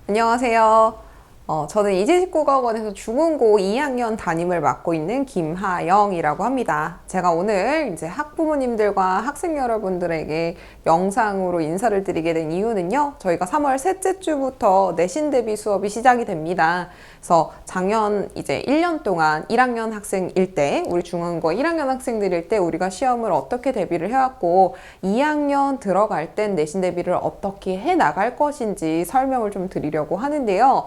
안녕하세요. 저는 이재식국어원에서 중흥고 2학년 담임을 맡고 있는 김하영이라고 합니다. 제가 오늘 이제 학부모님들과 학생 여러분들에게 영상으로 인사를 드리게 된 이유는요. 저희가 3월 셋째 주부터 내신 대비 수업이 시작이 됩니다. 그래서 작년 이제 1년 동안 1학년 학생일 때, 우리 중흥고 1학년 학생들일 때 우리가 시험을 어떻게 대비를 해왔고 2학년 들어갈 땐 내신 대비를 어떻게 해 나갈 것인지 설명을 좀 드리려고 하는데요.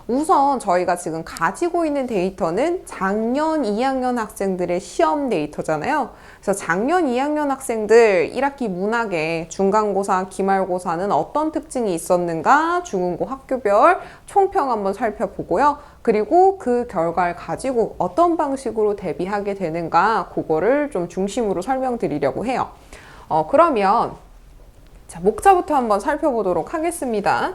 우선 저희가 지금 가지고 있는 데이터는 작년 2학년 학생들의 시험 데이터잖아요. 그래서 작년 2학년 학생들 1학기 문학의 중간고사, 기말고사는 어떤 특징이 있었는가 중흥고 학교별 총평 한번 살펴보고요. 그리고 그 결과를 가지고 어떤 방식으로 대비하게 되는가 그거를 좀 중심으로 설명드리려고 해요. 그러면 자, 목차부터 한번 살펴보도록 하겠습니다.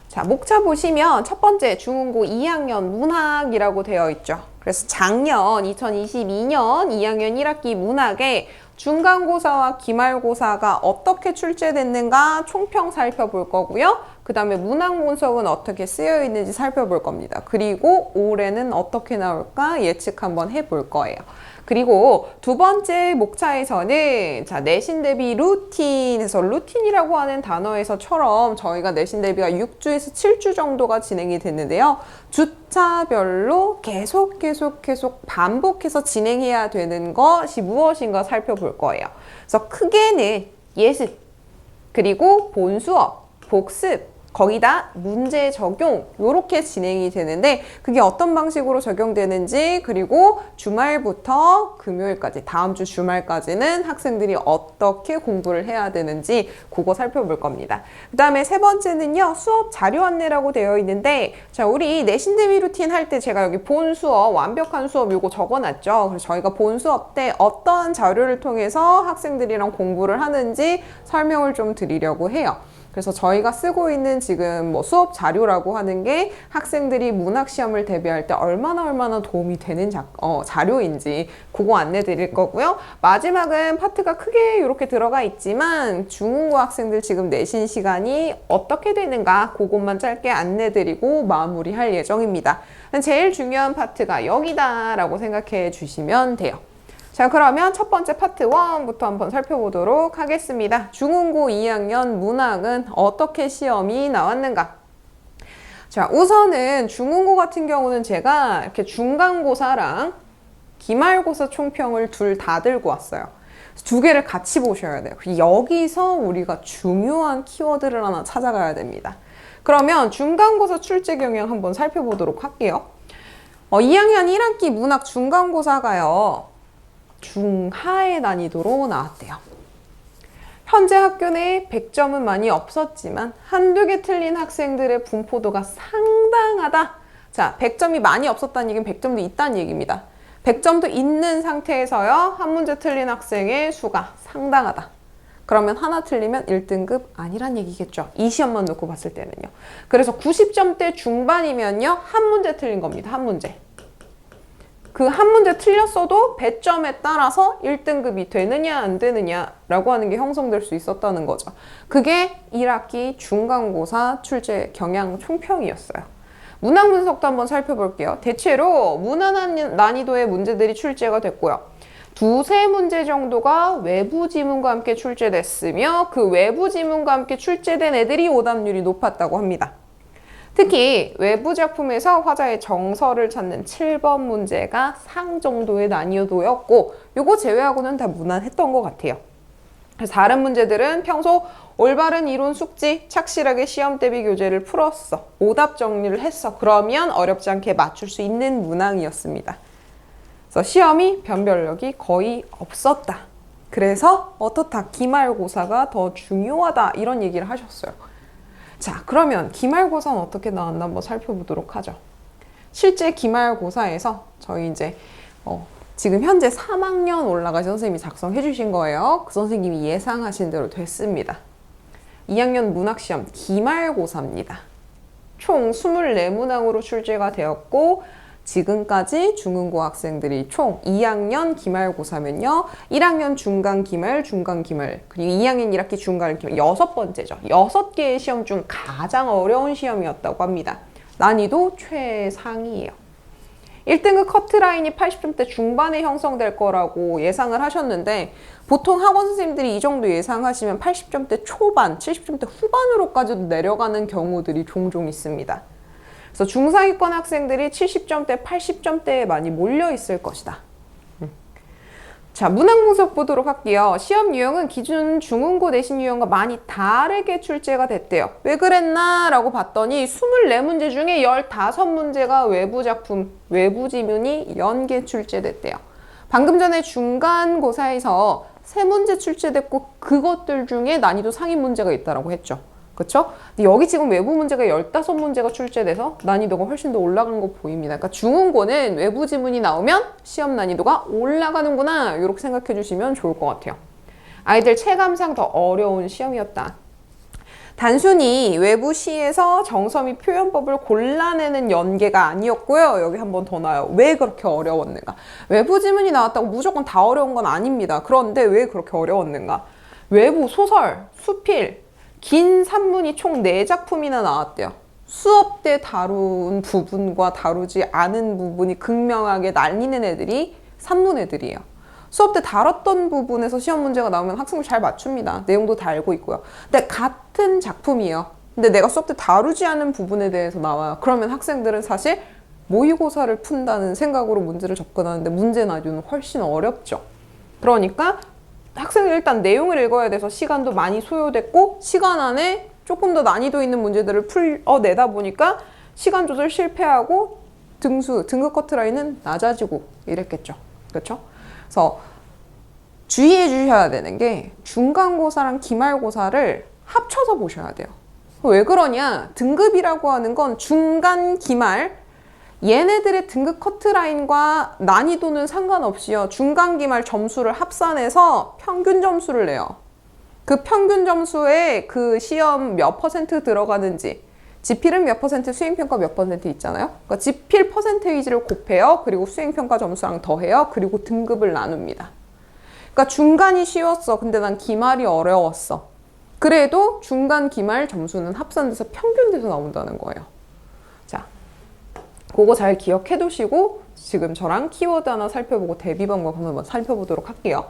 자, 목차 보시면 첫 번째 중흥고 2학년 문학이라고 되어 있죠. 그래서 작년 2022년 2학년 1학기 문학에 중간고사와 기말고사가 어떻게 출제됐는가 총평 살펴볼 거고요. 그 다음에 문학 문석은 어떻게 쓰여 있는지 살펴볼 겁니다. 그리고 올해는 어떻게 나올까 예측 한번 해볼 거예요. 그리고 두 번째 목차에서는 자, 내신 대비 루틴에서 루틴이라고 하는 단어에서처럼 저희가 내신 대비가 6주에서 7주 정도가 진행이 됐는데요. 주차별로 계속 반복해서 진행해야 되는 것이 무엇인가 살펴볼 거예요. 그래서 크게는 예습, 그리고 본 수업, 복습, 거기다 문제 적용 이렇게 진행이 되는데 그게 어떤 방식으로 적용되는지 그리고 주말부터 금요일까지 다음 주 주말까지는 학생들이 어떻게 공부를 해야 되는지 그거 살펴볼 겁니다. 그 다음에 세 번째는요. 수업 자료 안내라고 되어 있는데 자 우리 내신 대비 루틴 할 때 제가 여기 본 수업 완벽한 수업 이거 적어놨죠. 그래서 저희가 본 수업 때 어떤 자료를 통해서 학생들이랑 공부를 하는지 설명을 좀 드리려고 해요. 그래서 저희가 쓰고 있는 지금 뭐 수업 자료라고 하는 게 학생들이 문학 시험을 대비할 때 얼마나 도움이 되는 자료인지 그거 안내 드릴 거고요. 마지막은 파트가 크게 이렇게 들어가 있지만 중흥고 학생들 지금 내신 시간이 어떻게 되는가 그것만 짧게 안내 드리고 마무리할 예정입니다. 제일 중요한 파트가 여기다라고 생각해 주시면 돼요. 자, 그러면 첫 번째 파트 1부터 한번 살펴보도록 하겠습니다. 중흥고 2학년 문학은 어떻게 시험이 나왔는가? 자, 우선은 중흥고 같은 경우는 제가 이렇게 중간고사랑 기말고사 총평을 둘 다 들고 왔어요. 두 개를 같이 보셔야 돼요. 여기서 우리가 중요한 키워드를 하나 찾아가야 됩니다. 그러면 중간고사 출제 경향 한번 살펴보도록 할게요. 2학년 1학기 문학 중간고사가요. 중하의 난이도로 나왔대요. 현재 학교 내에 100점은 많이 없었지만 한두 개 틀린 학생들의 분포도가 상당하다. 자, 100점이 많이 없었다는 얘기는 100점도 있다는 얘기입니다. 100점도 있는 상태에서요. 한 문제 틀린 학생의 수가 상당하다. 그러면 하나 틀리면 1등급 아니란 얘기겠죠. 이 시험만 놓고 봤을 때는요. 그래서 90점대 중반이면요. 한 문제 틀린 겁니다. 한 문제. 그 한 문제 틀렸어도 배점에 따라서 1등급이 되느냐 안 되느냐라고 하는 게 형성될 수 있었다는 거죠. 그게 1학기 중간고사 출제 경향 총평이었어요. 문학 분석도 한번 살펴볼게요. 대체로 문화 난이도의 문제들이 출제가 됐고요. 두세 문제 정도가 외부 지문과 함께 출제됐으며 그 외부 지문과 함께 출제된 애들이 오답률이 높았다고 합니다. 특히 외부 작품에서 화자의 정서를 찾는 7번 문제가 상 정도의 난이도였고 요거 제외하고는 다 무난했던 것 같아요. 그래서 다른 문제들은 평소 올바른 이론 숙지, 착실하게 시험 대비 교재를 풀었어. 오답 정리를 했어. 그러면 어렵지 않게 맞출 수 있는 문항이었습니다. 그래서 시험이 변별력이 거의 없었다. 그래서 어떻다? 기말고사가 더 중요하다. 이런 얘기를 하셨어요. 자, 그러면 기말고사는 어떻게 나왔나 한번 살펴보도록 하죠. 실제 기말고사에서 저희 이제 지금 현재 3학년 올라가신 선생님이 작성해 주신 거예요. 그 선생님이 예상하신 대로 됐습니다. 2학년 문학시험 기말고사입니다. 총 24문항으로 출제가 되었고 지금까지 중흥고 학생들이 총 2학년 기말고사면요. 1학년 중간 기말, 중간 기말, 그리고 2학년 1학기 중간 기말 6번째죠. 6개의 시험 중 가장 어려운 시험이었다고 합니다. 난이도 최상이에요. 1등급 커트라인이 80점대 중반에 형성될 거라고 예상을 하셨는데 보통 학원 선생님들이 이 정도 예상하시면 80점대 초반, 70점대 후반으로까지도 내려가는 경우들이 종종 있습니다. 그래서 중상위권 학생들이 70점대, 80점대에 많이 몰려 있을 것이다. 자, 문항 분석 보도록 할게요. 시험 유형은 기준 중흥고 내신 유형과 많이 다르게 출제가 됐대요. 왜 그랬나? 라고 봤더니 24문제 중에 15문제가 외부 작품, 외부 지문이 연계 출제됐대요. 방금 전에 중간고사에서 3문제 출제됐고 그것들 중에 난이도 상위 문제가 있다고 했죠. 그쵸? 근데 여기 지금 외부 문제가 15문제가 출제돼서 난이도가 훨씬 더 올라간 거 보입니다. 그러니까 중흥고는 외부 지문이 나오면 시험 난이도가 올라가는구나 이렇게 생각해 주시면 좋을 것 같아요. 아이들 체감상 더 어려운 시험이었다. 단순히 외부 시에서 정서 및 표현법을 골라내는 연계가 아니었고요. 여기 한 번 더 나와요. 왜 그렇게 어려웠는가? 외부 지문이 나왔다고 무조건 다 어려운 건 아닙니다. 그런데 왜 그렇게 어려웠는가? 외부 소설, 수필, 긴 산문이 총 4작품이나 나왔대요. 수업 때 다룬 부분과 다루지 않은 부분이 극명하게 날리는 애들이 산문 애들이에요. 수업 때 다뤘던 부분에서 시험 문제가 나오면 학생들 잘 맞춥니다. 내용도 다 알고 있고요. 근데 같은 작품이에요. 근데 내가 수업 때 다루지 않은 부분에 대해서 나와요. 그러면 학생들은 사실 모의고사를 푼다는 생각으로 문제를 접근하는데 문제 난이도는 훨씬 어렵죠. 그러니까 학생들 일단 내용을 읽어야 돼서 시간도 많이 소요됐고 시간 안에 조금 더 난이도 있는 문제들을 풀어내다 보니까 시간 조절 실패하고 등급 커트라인은 낮아지고 이랬겠죠. 그렇죠? 그래서 주의해 주셔야 되는 게 중간고사랑 기말고사를 합쳐서 보셔야 돼요. 왜 그러냐? 등급이라고 하는 건 중간, 기말 얘네들의 등급 커트라인과 난이도는 상관없이요. 중간, 기말 점수를 합산해서 평균 점수를 내요. 그 평균 점수에 그 시험 몇 % 들어가는지 지필은 몇 %, 수행평가 몇 % 있잖아요. 그러니까 지필 퍼센테이지를 곱해요. 그리고 수행평가 점수랑 더해요. 그리고 등급을 나눕니다. 그러니까 중간이 쉬웠어. 근데 난 기말이 어려웠어. 그래도 중간, 기말 점수는 합산돼서 평균돼서 나온다는 거예요. 자, 그거 잘 기억해 두시고 지금 저랑 키워드 하나 살펴보고 대비 방법 한번 살펴보도록 할게요.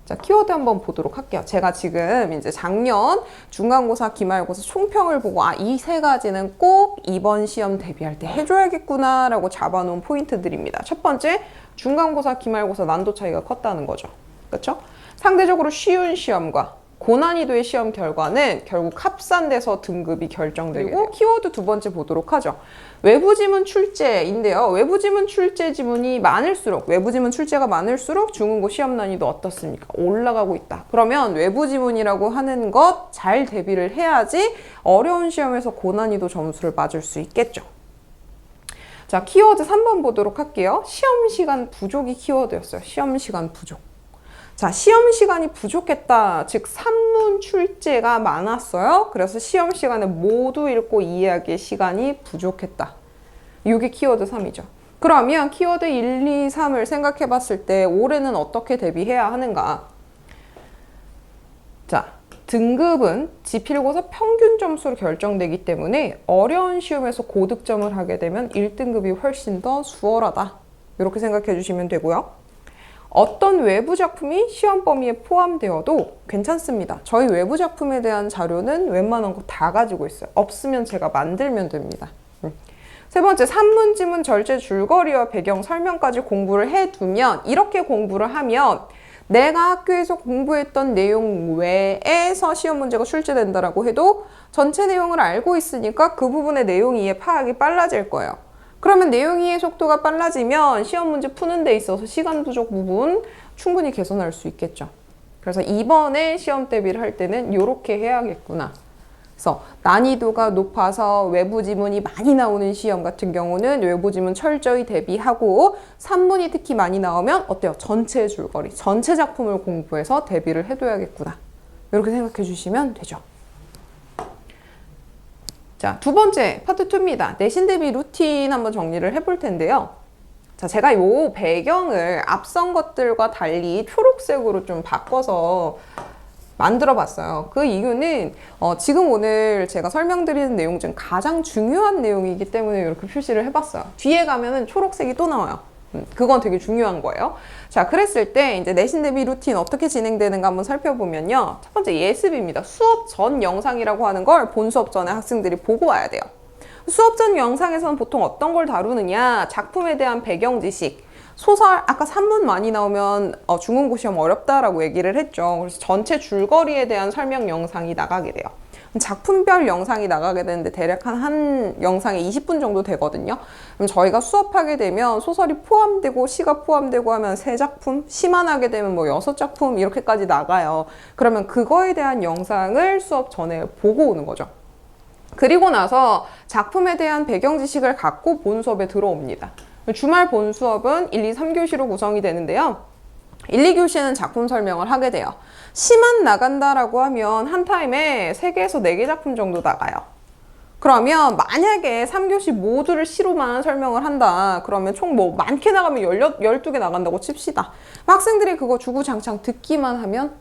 자, 키워드 한번 보도록 할게요. 제가 지금 이제 작년 중간고사, 기말고사 총평을 보고 이 3가지는 꼭 이번 시험 대비할 때 해줘야겠구나 라고 잡아놓은 포인트들입니다. 첫 번째, 중간고사, 기말고사 난도 차이가 컸다는 거죠. 그렇죠? 상대적으로 쉬운 시험과 고난이도의 시험 결과는 결국 합산돼서 등급이 결정되고 키워드 2번째 보도록 하죠. 외부 지문 출제인데요. 외부 지문 출제 지문이 많을수록 외부 지문 출제가 많을수록 중흥고 시험 난이도 어떻습니까? 올라가고 있다. 그러면 외부 지문이라고 하는 것 잘 대비를 해야지 어려운 시험에서 고난이도 점수를 맞을 수 있겠죠. 자, 키워드 3번 보도록 할게요. 시험 시간 부족이 키워드였어요. 시험 시간 부족. 자, 시험 시간이 부족했다. 즉, 산문 출제가 많았어요. 그래서 시험 시간에 모두 읽고 이해하기에 시간이 부족했다. 이게 키워드 3이죠. 그러면 키워드 1, 2, 3을 생각해 봤을 때 올해는 어떻게 대비해야 하는가? 자, 등급은 지필고사 평균 점수로 결정되기 때문에 어려운 시험에서 고득점을 하게 되면 1등급이 훨씬 더 수월하다. 이렇게 생각해 주시면 되고요. 어떤 외부 작품이 시험 범위에 포함되어도 괜찮습니다. 저희 외부 작품에 대한 자료는 웬만한 거 다 가지고 있어요. 없으면 제가 만들면 됩니다. 세 번째, 산문지문 절제 줄거리와 배경 설명까지 공부를 해두면 이렇게 공부를 하면 내가 학교에서 공부했던 내용 외에서 시험 문제가 출제된다라고 해도 전체 내용을 알고 있으니까 그 부분의 내용 이해 파악이 빨라질 거예요. 그러면 내용 이해 속도가 빨라지면 시험 문제 푸는 데 있어서 시간 부족 부분 충분히 개선할 수 있겠죠. 그래서 이번에 시험 대비를 할 때는 이렇게 해야겠구나. 그래서 난이도가 높아서 외부 지문이 많이 나오는 시험 같은 경우는 외부 지문 철저히 대비하고 산문이 특히 많이 나오면 어때요? 전체 줄거리, 전체 작품을 공부해서 대비를 해둬야겠구나. 이렇게 생각해 주시면 되죠. 자, 두 번째 파트 2입니다. 내신 대비 루틴 한번 정리를 해볼 텐데요. 자, 제가 요 배경을 앞선 것들과 달리 초록색으로 좀 바꿔서 만들어 봤어요. 그 이유는 지금 오늘 제가 설명드리는 내용 중 가장 중요한 내용이기 때문에 이렇게 표시를 해봤어요. 뒤에 가면은 초록색이 또 나와요. 그건 되게 중요한 거예요. 자, 그랬을 때 이제 내신 대비 루틴 어떻게 진행되는가 한번 살펴보면요. 첫 번째 예습입니다. 수업 전 영상이라고 하는 걸 본 수업 전에 학생들이 보고 와야 돼요. 수업 전 영상에서는 보통 어떤 걸 다루느냐, 작품에 대한 배경 지식, 소설, 아까 산문 많이 나오면 중간고 시험 어렵다라고 얘기를 했죠. 그래서 전체 줄거리에 대한 설명 영상이 나가게 돼요. 작품별 영상이 나가게 되는데 대략 한 영상에 20분 정도 되거든요. 그럼 저희가 수업하게 되면 소설이 포함되고 시가 포함되고 하면 3작품, 시만 하게 되면 뭐 6작품 이렇게까지 나가요. 그러면 그거에 대한 영상을 수업 전에 보고 오는 거죠. 그리고 나서 작품에 대한 배경 지식을 갖고 본 수업에 들어옵니다. 주말 본 수업은 1, 2, 3교시로 구성이 되는데요. 1, 2교시는 작품 설명을 하게 돼요. 시만 나간다라고 하면 한 타임에 3개에서 4개 작품 정도 나가요. 그러면 만약에 3교시 모두를 시로만 설명을 한다. 그러면 총 뭐 많게 나가면 12개 나간다고 칩시다. 학생들이 그거 주구장창 듣기만 하면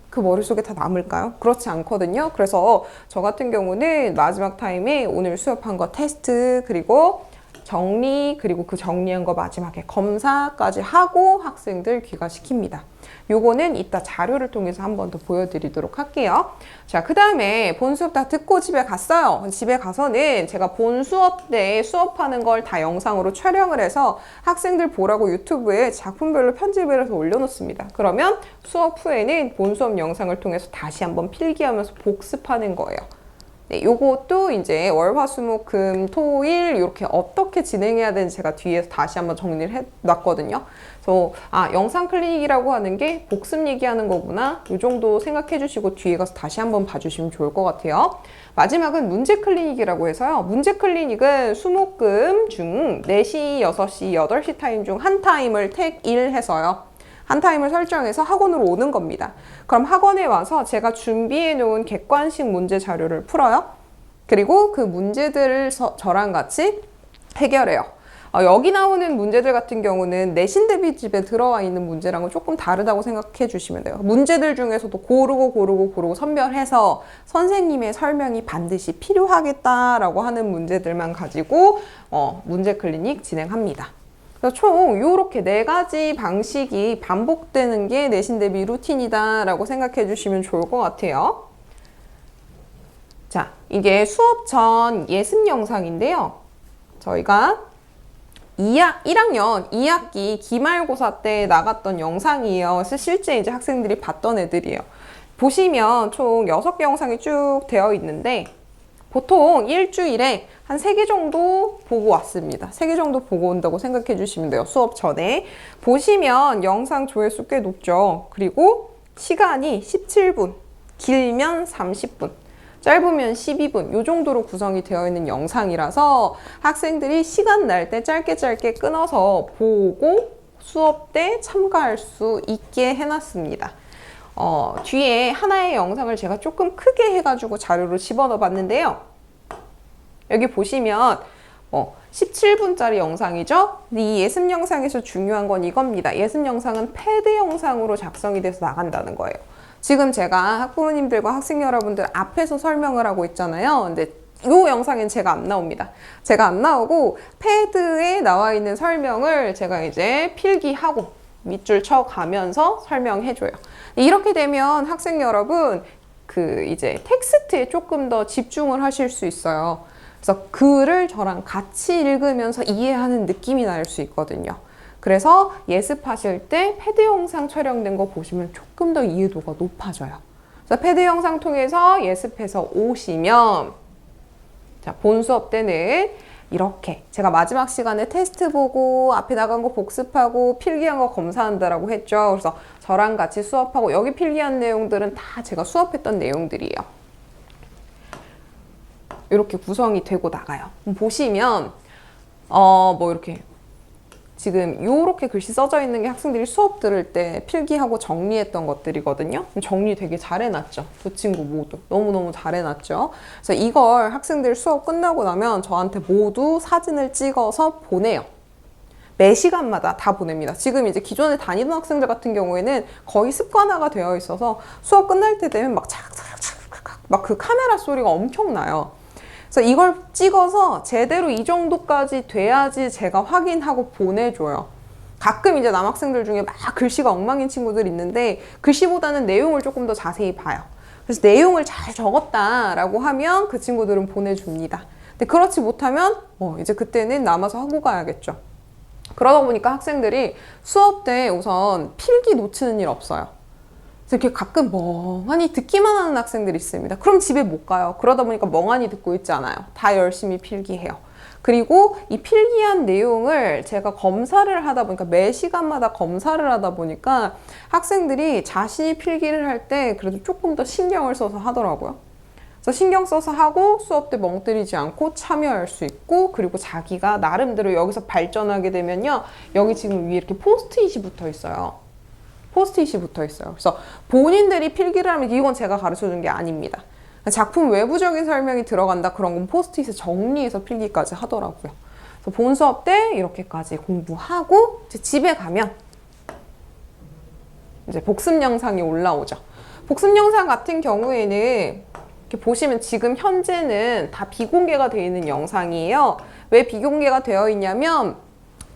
그 머릿속에 다 남을까요? 그렇지 않거든요. 그래서 저 같은 경우는 마지막 타임에 오늘 수업한 거 테스트, 그리고 정리, 그리고 그 정리한 거 마지막에 검사까지 하고 학생들 귀가시킵니다. 요거는 이따 자료를 통해서 한 번 더 보여드리도록 할게요. 자, 그 다음에 본 수업 다 듣고 집에 갔어요. 집에 가서는 제가 본 수업 때 수업하는 걸 다 영상으로 촬영을 해서 학생들 보라고 유튜브에 작품별로 편집을 해서 올려놓습니다. 그러면 수업 후에는 본 수업 영상을 통해서 다시 한번 필기하면서 복습하는 거예요. 네, 요것도 이제 월, 화, 수, 목, 금, 토, 일 이렇게 어떻게 진행해야 되는지 제가 뒤에서 다시 한번 정리를 해놨거든요. 그래서 영상 클리닉이라고 하는 게 복습 얘기하는 거구나. 이 정도 생각해 주시고 뒤에 가서 다시 한번 봐주시면 좋을 것 같아요. 마지막은 문제 클리닉이라고 해서요. 문제 클리닉은 수, 목, 금 중 4시, 6시, 8시 타임 중 한 타임을 택 1 해서요. 한 타임을 설정해서 학원으로 오는 겁니다. 그럼 학원에 와서 제가 준비해 놓은 객관식 문제 자료를 풀어요. 그리고 그 문제들을 저랑 같이 해결해요. 여기 나오는 문제들 같은 경우는 내신 대비집에 들어와 있는 문제랑은 조금 다르다고 생각해 주시면 돼요. 문제들 중에서도 고르고 선별해서 선생님의 설명이 반드시 필요하겠다라고 하는 문제들만 가지고 문제 클리닉 진행합니다. 총 요렇게 4가지 방식이 반복되는 게 내신 대비 루틴이다 라고 생각해 주시면 좋을 것 같아요. 자, 이게 수업 전 예습 영상인데요. 저희가 1학년 2학기 기말고사 때 나갔던 영상이에요. 그래서 실제 이제 학생들이 봤던 애들이에요. 보시면 총 6개 영상이 쭉 되어 있는데 보통 일주일에 한 3개 정도 보고 왔습니다. 3개 정도 보고 온다고 생각해 주시면 돼요. 수업 전에. 보시면 영상 조회수 꽤 높죠. 그리고 시간이 17분, 길면 30분, 짧으면 12분 이 정도로 구성이 되어 있는 영상이라서 학생들이 시간 날 때 짧게 끊어서 보고 수업 때 참가할 수 있게 해놨습니다. 뒤에 하나의 영상을 제가 조금 크게 해가지고 자료로 집어넣어 봤는데요. 여기 보시면 17분짜리 영상이죠. 이 예습 영상에서 중요한 건 이겁니다. 예습 영상은 패드 영상으로 작성이 돼서 나간다는 거예요. 지금 제가 학부모님들과 학생 여러분들 앞에서 설명을 하고 있잖아요. 근데 이 영상엔 제가 안 나옵니다. 제가 안 나오고 패드에 나와 있는 설명을 제가 이제 필기하고 밑줄 쳐가면서 설명해줘요. 이렇게 되면 학생 여러분 이제 텍스트에 조금 더 집중을 하실 수 있어요. 그래서 글을 저랑 같이 읽으면서 이해하는 느낌이 날 수 있거든요. 그래서 예습하실 때 패드 영상 촬영된 거 보시면 조금 더 이해도가 높아져요. 그래서 패드 영상 통해서 예습해서 오시면 자, 본 수업 때는 이렇게 제가 마지막 시간에 테스트 보고 앞에 나간 거 복습하고 필기한 거 검사한다라고 했죠. 그래서 저랑 같이 수업하고 여기 필기한 내용들은 다 제가 수업했던 내용들이에요. 이렇게 구성이 되고 나가요. 보시면 뭐 이렇게 지금 요렇게 글씨 써져 있는 게 학생들이 수업 들을 때 필기하고 정리했던 것들이거든요. 정리 되게 잘 해놨죠. 두 친구 모두. 너무너무 잘 해놨죠. 그래서 이걸 학생들 수업 끝나고 나면 저한테 모두 사진을 찍어서 보내요. 매 시간마다 다 보냅니다. 지금 이제 기존에 다니던 학생들 같은 경우에는 거의 습관화가 되어 있어서 수업 끝날 때 되면 막 차각차각차각 막 그 카메라 소리가 엄청나요. 그래서 이걸 찍어서 제대로 이 정도까지 돼야지 제가 확인하고 보내줘요. 가끔 이제 남학생들 중에 막 글씨가 엉망인 친구들 있는데 글씨보다는 내용을 조금 더 자세히 봐요. 그래서 내용을 잘 적었다라고 하면 그 친구들은 보내줍니다. 근데 그렇지 못하면 이제 그때는 남아서 하고 가야겠죠. 그러다 보니까 학생들이 수업 때 우선 필기 놓치는 일 없어요. 그래서 이렇게 가끔 멍하니 듣기만 하는 학생들이 있습니다. 그럼 집에 못 가요. 그러다 보니까 멍하니 듣고 있잖아요. 다 열심히 필기해요. 그리고 이 필기한 내용을 제가 검사를 하다 보니까 매 시간마다 검사를 하다 보니까 학생들이 자신이 필기를 할 때 그래도 조금 더 신경을 써서 하더라고요. 그래서 신경 써서 하고 수업 때 멍 때리지 않고 참여할 수 있고, 그리고 자기가 나름대로 여기서 발전하게 되면요, 여기 지금 위에 이렇게 포스트잇이 붙어 있어요. 포스트잇이 붙어 있어요. 그래서 본인들이 필기를 하면 이건 제가 가르쳐 준 게 아닙니다. 작품 외부적인 설명이 들어간다 그런 건 포스트잇에 정리해서 필기까지 하더라고요. 그래서 본 수업 때 이렇게까지 공부하고 이제 집에 가면 이제 복습 영상이 올라오죠. 복습 영상 같은 경우에는 이렇게 보시면 지금 현재는 다 비공개가 되어 있는 영상이에요. 왜 비공개가 되어 있냐면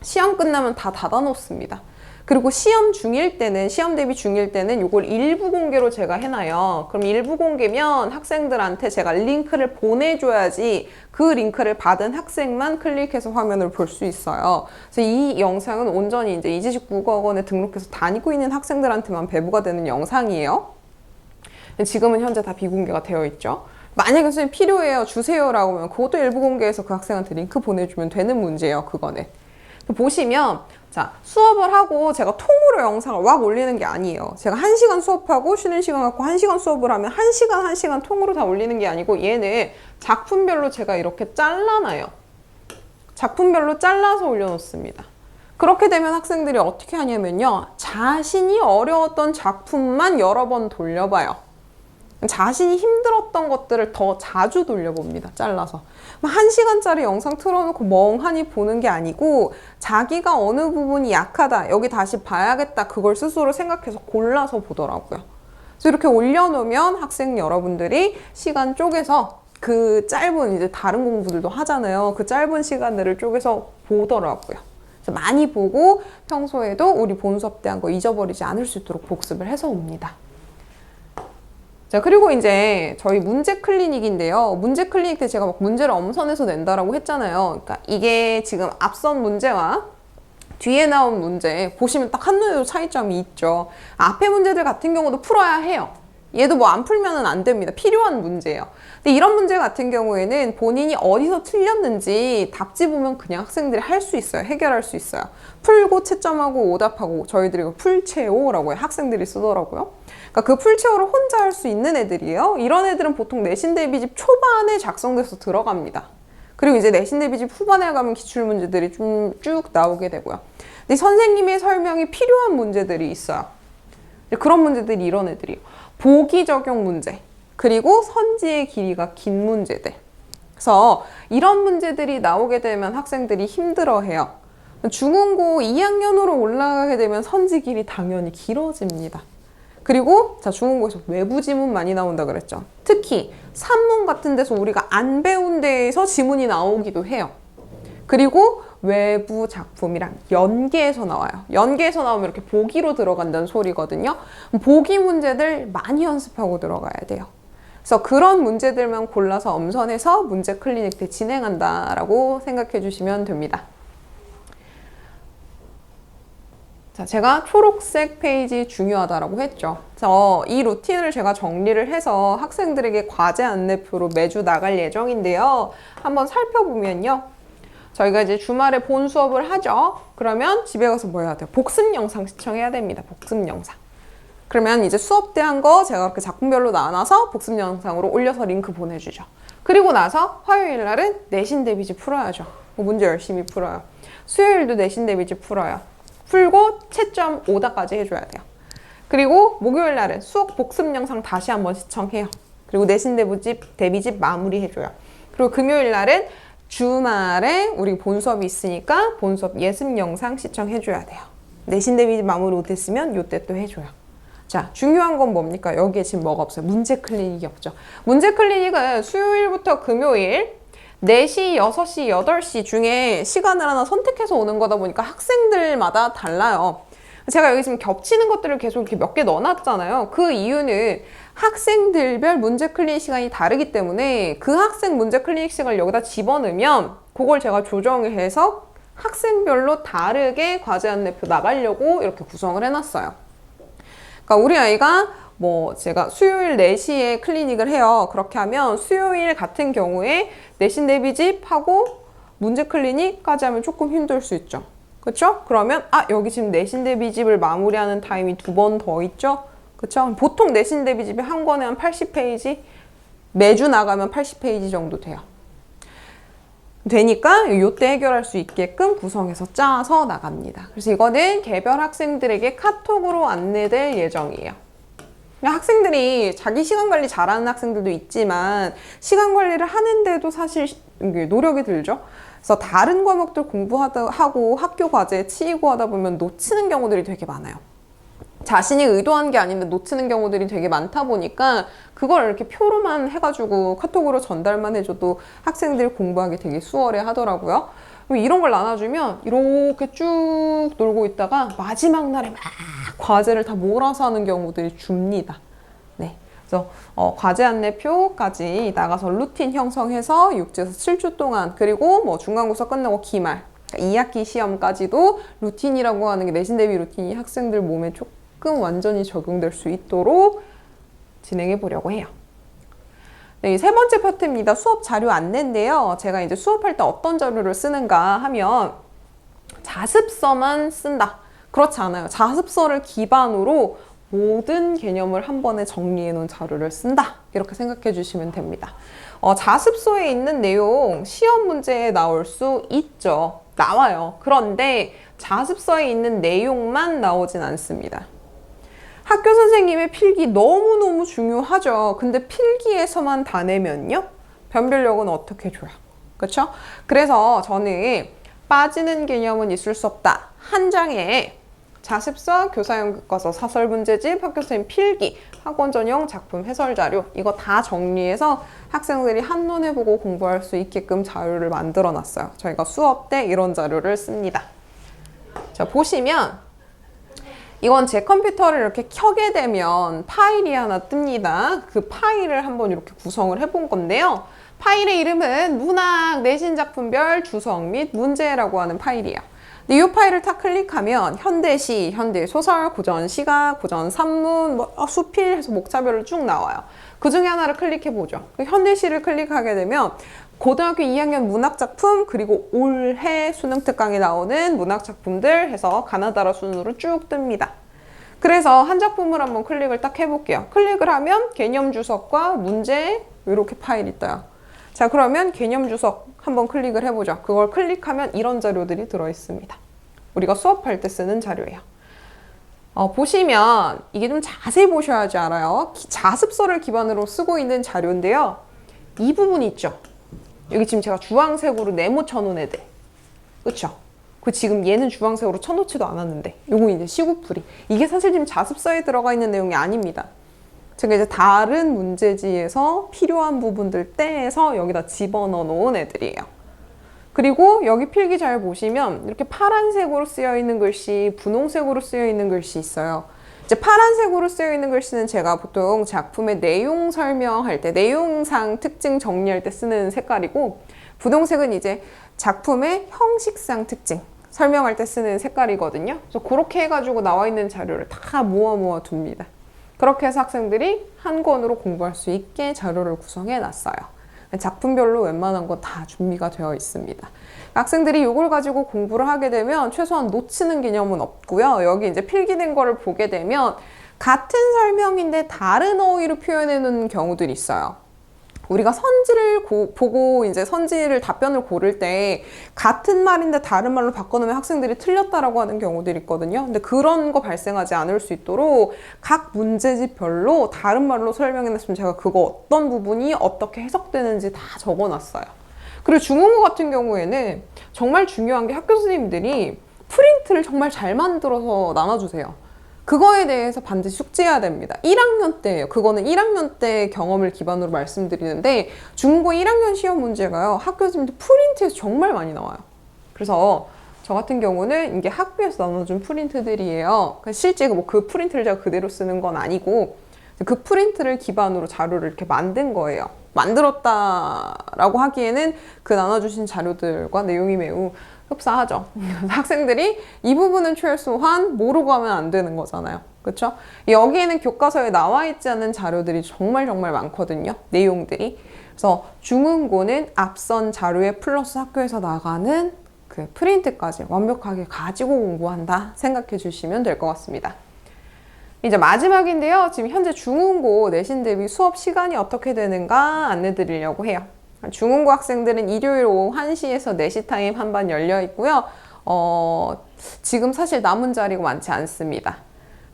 시험 끝나면 다 닫아 놓습니다. 그리고 시험 중일 때는, 시험 대비 중일 때는 이걸 일부 공개로 제가 해놔요. 그럼 일부 공개면 학생들한테 제가 링크를 보내줘야지 그 링크를 받은 학생만 클릭해서 화면을 볼 수 있어요. 그래서 이 영상은 온전히 이제 이지식 국어학원에 등록해서 다니고 있는 학생들한테만 배부가 되는 영상이에요. 지금은 현재 다 비공개가 되어 있죠. 만약에 선생님 필요해요, 주세요라고 하면 그것도 일부 공개해서 그 학생한테 링크 보내주면 되는 문제예요, 그거는. 보시면 자, 수업을 하고 제가 통으로 영상을 막 올리는 게 아니에요. 제가 1시간 수업하고 쉬는 시간 갖고 1시간 수업을 하면 1시간 1시간 통으로 다 올리는 게 아니고 얘는 작품별로 제가 이렇게 잘라놔요. 작품별로 잘라서 올려놓습니다. 그렇게 되면 학생들이 어떻게 하냐면요, 자신이 어려웠던 작품만 여러 번 돌려봐요. 자신이 힘들었던 것들을 더 자주 돌려봅니다. 잘라서. 1시간짜리 영상 틀어놓고 멍하니 보는 게 아니고 자기가 어느 부분이 약하다, 여기 다시 봐야겠다, 그걸 스스로 생각해서 골라서 보더라고요. 그래서 이렇게 올려놓으면 학생 여러분들이 시간 쪼개서 그 짧은, 이제 다른 공부들도 하잖아요. 그 짧은 시간들을 쪼개서 보더라고요. 그래서 많이 보고 평소에도 우리 본 수업 때 한 거 잊어버리지 않을 수 있도록 복습을 해서 옵니다. 자, 그리고 이제 저희 문제 클리닉인데요. 문제 클리닉 때 제가 막 문제를 엄선해서 낸다라고 했잖아요. 그러니까 이게 지금 앞선 문제와 뒤에 나온 문제 보시면 딱 한눈에도 차이점이 있죠. 앞에 문제들 같은 경우도 풀어야 해요. 얘도 뭐 안 풀면은 안 됩니다. 필요한 문제예요. 근데 이런 문제 같은 경우에는 본인이 어디서 틀렸는지 답지 보면 그냥 학생들이 할 수 있어요. 해결할 수 있어요. 풀고 채점하고 오답하고, 저희들이 이거 풀채오라고 해요. 학생들이 쓰더라고요. 그러니까 그 풀채오를 혼자 할 수 있는 애들이에요. 이런 애들은 보통 내신 대비집 초반에 작성돼서 들어갑니다. 그리고 이제 내신 대비집 후반에 가면 기출문제들이 좀 쭉 나오게 되고요. 근데 선생님의 설명이 필요한 문제들이 있어요. 그런 문제들이 이런 애들이에요. 보기 적용 문제, 그리고 선지의 길이가 긴 문제들. 그래서 이런 문제들이 나오게 되면 학생들이 힘들어해요. 중흥고 2학년으로 올라가게 되면 선지 길이 당연히 길어집니다. 그리고 자, 중흥고에서 외부 지문 많이 나온다 그랬죠. 특히 산문 같은 데서 우리가 안 배운 데에서 지문이 나오기도 해요. 그리고 외부 작품이랑 연계해서 나와요. 연계해서 나오면 이렇게 보기로 들어간다는 소리거든요. 보기 문제들 많이 연습하고 들어가야 돼요. 그래서 그런 문제들만 골라서 엄선해서 문제 클리닉 때 진행한다라고 생각해 주시면 됩니다. 자, 제가 초록색 페이지 중요하다라고 했죠. 그래서 이 루틴을 제가 정리를 해서 학생들에게 과제 안내표로 매주 나갈 예정인데요. 한번 살펴보면요. 저희가 이제 주말에 본 수업을 하죠. 그러면 집에 가서 뭐 해야 돼요? 복습 영상 시청해야 됩니다. 복습 영상. 그러면 이제 수업 때 한 거 제가 이렇게 작품별로 나눠서 복습 영상으로 올려서 링크 보내주죠. 그리고 나서 화요일 날은 내신 대비지 풀어야죠. 문제 열심히 풀어요. 수요일도 내신 대비지 풀어요. 풀고 채점 오다까지 해줘야 돼요. 그리고 목요일 날은 수업 복습 영상 다시 한번 시청해요. 그리고 내신 대비집 마무리해줘요. 그리고 금요일 날은 주말에 우리 본 수업이 있으니까 본 수업 예습 영상 시청해줘야 돼요. 내신 대비집 마무리 못했으면 요때 또 해줘요. 자, 중요한 건 뭡니까? 여기에 지금 뭐가 없어요? 문제 클리닉이 없죠. 문제 클리닉은 수요일부터 금요일 4시, 6시, 8시 중에 시간을 하나 선택해서 오는 거다 보니까 학생들마다 달라요. 제가 여기 지금 겹치는 것들을 계속 이렇게 몇 개 넣어놨잖아요. 그 이유는 학생들별 문제 클리닉 시간이 다르기 때문에 그 학생 문제 클리닉 시간을 여기다 집어넣으면 그걸 제가 조정해서 학생별로 다르게 과제 안내표 나가려고 이렇게 구성을 해놨어요. 그러니까 우리 아이가 뭐 제가 수요일 4시에 클리닉을 해요. 그렇게 하면 수요일 같은 경우에 내신 대비집 하고 문제 클리닉까지 하면 조금 힘들 수 있죠. 그렇죠? 그러면 여기 지금 내신 대비집을 마무리하는 타임이 2번 더 있죠? 그렇죠? 보통 내신 대비집이 한 권에 한 80페이지, 매주 나가면 80페이지 정도 돼요. 되니까 이때 해결할 수 있게끔 구성해서 짜서 나갑니다. 그래서 이거는 개별 학생들에게 카톡으로 안내될 예정이에요. 학생들이 자기 시간 관리 잘하는 학생들도 있지만 시간 관리를 하는데도 사실 노력이 들죠. 그래서 다른 과목들 공부하고 학교 과제에 치이고 하다 보면 놓치는 경우들이 되게 많아요. 자신이 의도한 게 아닌데 놓치는 경우들이 되게 많다 보니까 그걸 이렇게 표로만 해가지고 카톡으로 전달만 해줘도 학생들이 공부하기 되게 수월해 하더라고요. 이런 걸 나눠주면 이렇게 쭉 놀고 있다가 마지막 날에 막 과제를 다 몰아서 하는 경우들이 줍니다. 네. 그래서 과제 안내표까지 나가서 루틴 형성해서 6주에서 7주 동안, 그리고 뭐 중간고사 끝나고 기말, 그러니까 2학기 시험까지도 루틴이라고 하는 게 내신 대비 루틴이 학생들 몸에 조금 완전히 적용될 수 있도록 진행해 보려고 해요. 네, 세 번째 파트입니다. 수업 자료 안내인데요. 제가 이제 수업할 때 어떤 자료를 쓰는가 하면 자습서만 쓴다. 그렇지 않아요. 자습서를 기반으로 모든 개념을 한 번에 정리해 놓은 자료를 쓴다. 이렇게 생각해 주시면 됩니다. 자습서에 있는 내용 시험 문제에 나올 수 있죠. 나와요. 그런데 자습서에 있는 내용만 나오진 않습니다. 학교 선생님의 필기 너무너무 중요하죠. 근데 필기에서만 다 내면요? 변별력은 어떻게 줘요? 그렇죠? 그래서 저는 빠지는 개념은 있을 수 없다. 한 장에 자습서, 교사용 교과서, 사설 문제집, 학교 선생님 필기, 학원 전용 작품 해설 자료 이거 다 정리해서 학생들이 한눈에 보고 공부할 수 있게끔 자료를 만들어 놨어요. 저희가 수업 때 이런 자료를 씁니다. 자, 보시면 이건 제 컴퓨터를 이렇게 켜게 되면 파일이 하나 뜹니다. 그 파일을 한번 이렇게 구성을 해본 건데요. 파일의 이름은 문학 내신 작품별 주석 및 문제라고 하는 파일이에요. 근데 이 파일을 딱 클릭하면 현대시, 현대소설, 고전시가, 고전산문, 수필 해서 목차별로 쭉 나와요. 그 중에 하나를 클릭해보죠. 현대시를 클릭하게 되면 고등학교 2학년 문학작품, 그리고 올해 수능 특강에 나오는 문학작품들 해서 가나다라 순으로 쭉 뜹니다. 그래서 한 작품을 한번 클릭을 딱 해볼게요. 클릭을 하면 개념 주석과 문제 이렇게 파일이 떠요. 자, 그러면 개념 주석 한번 클릭을 해보죠. 그걸 클릭하면 이런 자료들이 들어있습니다. 우리가 수업할 때 쓰는 자료예요. 보시면 이게 좀 자세히 보셔야지 알아요. 자습서를 기반으로 쓰고 있는 자료인데요. 이 부분이 있죠. 여기 지금 제가 주황색으로 네모 쳐놓은 애들. 그쵸? 그 지금 얘는 주황색으로 쳐놓지도 않았는데 요거 이제 시구풀이. 이게 사실 지금 자습서에 들어가 있는 내용이 아닙니다. 제가 이제 다른 문제지에서 필요한 부분들 떼서 여기다 집어넣어 놓은 애들이에요. 그리고 여기 필기 잘 보시면 이렇게 파란색으로 쓰여 있는 글씨, 분홍색으로 쓰여 있는 글씨 있어요. 이제 파란색으로 쓰여 있는 글씨는 제가 보통 작품의 내용 설명할 때, 내용상 특징 정리할 때 쓰는 색깔이고, 분홍색은 이제 작품의 형식상 특징 설명할 때 쓰는 색깔이거든요. 그래서 그렇게 해가지고 나와 있는 자료를 다 모아 둡니다. 그렇게 해서 학생들이 한 권으로 공부할 수 있게 자료를 구성해 놨어요. 작품별로 웬만한 건 다 준비가 되어 있습니다. 학생들이 이걸 가지고 공부를 하게 되면 최소한 놓치는 개념은 없고요. 여기 이제 필기된 거를 보게 되면 같은 설명인데 다른 어휘로 표현해 놓는 경우들이 있어요. 우리가 선지를 보고 이제 선지를 답변을 고를 때 같은 말인데 다른 말로 바꿔놓으면 학생들이 틀렸다라고 하는 경우들이 있거든요. 근데 그런 거 발생하지 않을 수 있도록 각 문제집별로 다른 말로 설명해놨으면 제가 그거 어떤 부분이 어떻게 해석되는지 다 적어놨어요. 그리고 중국어 같은 경우에는 정말 중요한 게 학교 선생님들이 프린트를 정말 잘 만들어서 나눠주세요. 그거에 대해서 반드시 숙지해야 됩니다. 1학년 때예요. 그거는 1학년 때 경험을 기반으로 말씀드리는데 중국어 1학년 시험 문제가요. 학교 선생님들 프린트에서 정말 많이 나와요. 그래서 저 같은 경우는 이게 학교에서 나눠준 프린트들이에요. 실제 그 프린트를 제가 그대로 쓰는 건 아니고 그 프린트를 기반으로 자료를 이렇게 만든 거예요. 만들었다라고 하기에는 그 나눠주신 자료들과 내용이 매우 흡사하죠. 학생들이 이 부분은 최소한 모르고 하면 안 되는 거잖아요. 그렇죠? 여기에는 교과서에 나와 있지 않은 자료들이 정말 많거든요. 내용들이. 그래서 중은고는 앞선 자료에 플러스 학교에서 나가는 그 프린트까지 완벽하게 가지고 공부한다 생각해 주시면 될 것 같습니다. 이제 마지막인데요. 지금 현재 중은고 내신 대비 수업 시간이 어떻게 되는가 안내 드리려고 해요. 중은고 학생들은 일요일 오후 1시에서 4시 타임 한 반 열려 있고요. 지금 사실 남은 자리가 많지 않습니다.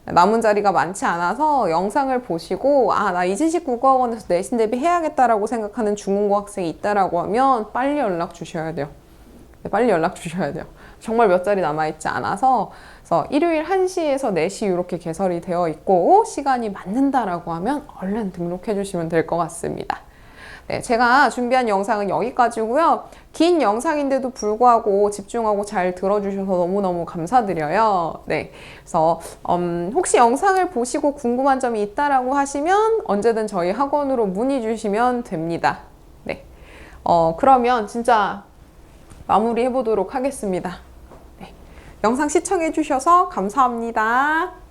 남은 자리가 많지 않아서 영상을 보시고 나 이진식 국어학원에서 내신 대비 해야겠다라고 생각하는 중은고 학생이 있다라고 하면 빨리 연락 주셔야 돼요. 빨리 연락 주셔야 돼요. 정말 몇 자리 남아있지 않아서 그래서 일요일 1시에서 4시 이렇게 개설이 되어 있고 시간이 맞는다라고 하면 얼른 등록해 주시면 될 것 같습니다. 네, 제가 준비한 영상은 여기까지고요. 긴 영상인데도 불구하고 집중하고 잘 들어주셔서 너무너무 감사드려요. 네, 그래서 혹시 영상을 보시고 궁금한 점이 있다라고 하시면 언제든 저희 학원으로 문의 주시면 됩니다. 네, 그러면 진짜 마무리해 보도록 하겠습니다. 네, 영상 시청해 주셔서 감사합니다.